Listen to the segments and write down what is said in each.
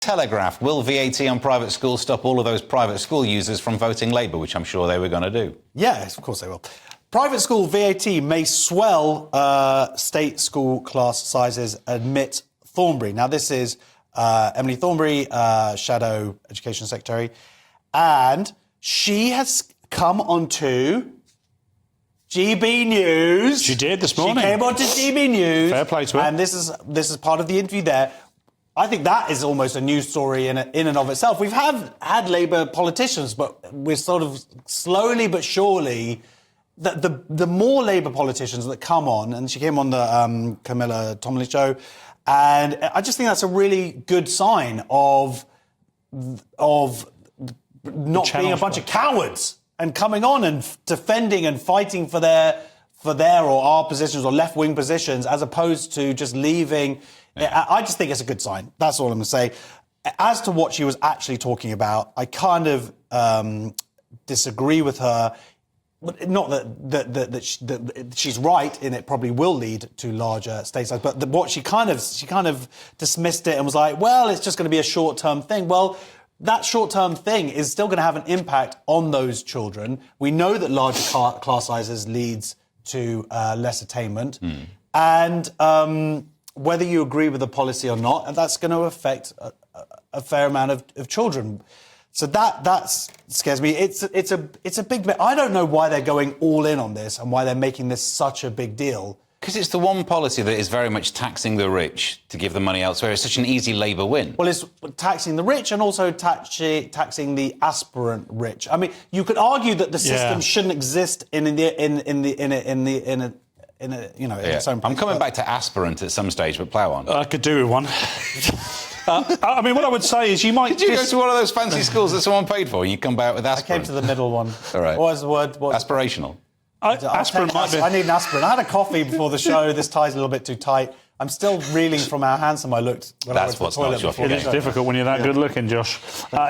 Telegraph, will VAT on private schools stop all of those private school users from voting Labour, which I'm sure they were going to do? Yes, of course they will. Private school VAT may swell state school class sizes, admit Thornberry. Now, this is Emily Thornberry, Shadow Education Secretary, and she has come onto GBNews. She did this morning. She came onto GBNews. Fair play to her. And this is part of the interview there. I think that is almost a news story in and of itself. We've had Labour politicians, but we're sort of slowly but surely, the more Labour politicians that come on, and she came on the Camilla Tominey show, and I just think that's a really good sign of not being a bunch of cowards and coming on and defending and fighting for their or our positions or left-wing positions, as opposed to just leaving. Yeah. I just think it's a good sign. That's all I'm going to say. As to what she was actually talking about, I kind of disagree with her. Not that she's right in it probably will lead to larger state size, but what she kind of dismissed it and was like, well, it's just going to be a short-term thing. Well, that short-term thing is still going to have an impact on those children. We know that larger class sizes leads to less attainment. And whether you agree with the policy or not, and that's going to affect a fair amount of children. So that scares me. It's a big bit. I don't know why they're going all in on this and why they're making this such a big deal. Because it's the one policy that is very much taxing the rich to give the money elsewhere. It's such an easy Labour win. Well, it's taxing the rich and also taxing the aspirant rich. I mean, you could argue that the system shouldn't exist in its own place. I'm coming back to aspirant at some stage, but plough on. I could do with one. I mean, what I would say is you might... Did you go to one of those fancy schools that someone paid for and you come back with aspirant? I came to the middle one. All right. What was the word? Aspirational. Aspirant might be... I need an aspirant. I had a coffee before the show. This tie's a little bit too tight. I'm still reeling from how handsome I looked when I went to the toilet before the show. It's difficult when you're that good looking, Josh.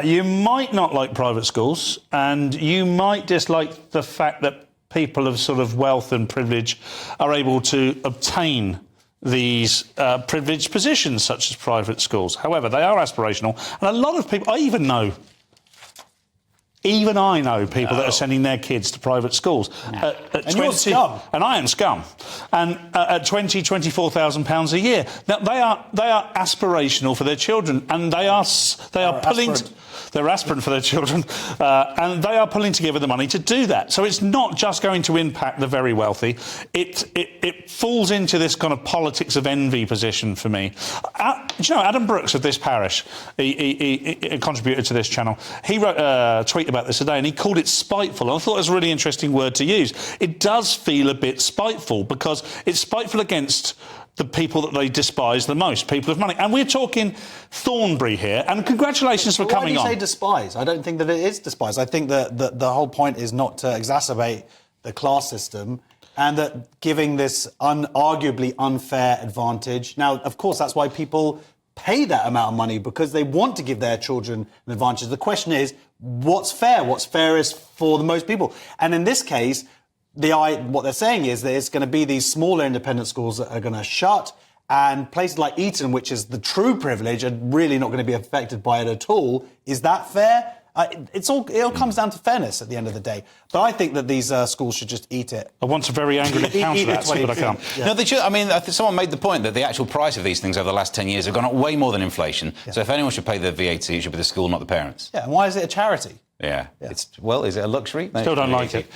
You might not like private schools, and you might dislike the fact that people of sort of wealth and privilege are able to obtain these privileged positions, such as private schools. However, they are aspirational, and a lot of people, Even I know people that are sending their kids to private schools. At and 20, you're scum. And I am scum. And at £24,000 a year. Now, they are aspirational for their children, and they are pulling... They're aspirant for their children, and they are pulling together the money to do that. So it's not just going to impact the very wealthy. It falls into this kind of politics of envy position for me. Do you know, Adam Brooks of This Parish, he contributed to this channel. He wrote a tweet about this today, and he called it spiteful. And I thought it was a really interesting word to use. It does feel a bit spiteful, because it's spiteful against the people that they despise the most, people of money. And we're talking Thornberry here, and congratulations for coming on. Why do you say despise? I don't think that it is despise. I think that the whole point is not to exacerbate the class system, and that giving this arguably unfair advantage. Now, of course, that's why people pay that amount of money, because they want to give their children an advantage. The question is, what's fair? What's fair is for the most people. And in this case, what they're saying is that it's going to be these smaller independent schools that are going to shut, and places like Eton, which is the true privilege, are really not going to be affected by it at all. Is that fair? It all comes down to fairness at the end of the day. But I think that these schools should just eat it. I want to very angrily counter that, but I can't. Yeah. No, they should. I mean, someone made the point that the actual price of these things over the last 10 years have gone up way more than inflation. Yeah. So if anyone should pay the VAT, it should be the school, not the parents. Yeah, and why is it a charity? Yeah. Is it a luxury? Still don't like it.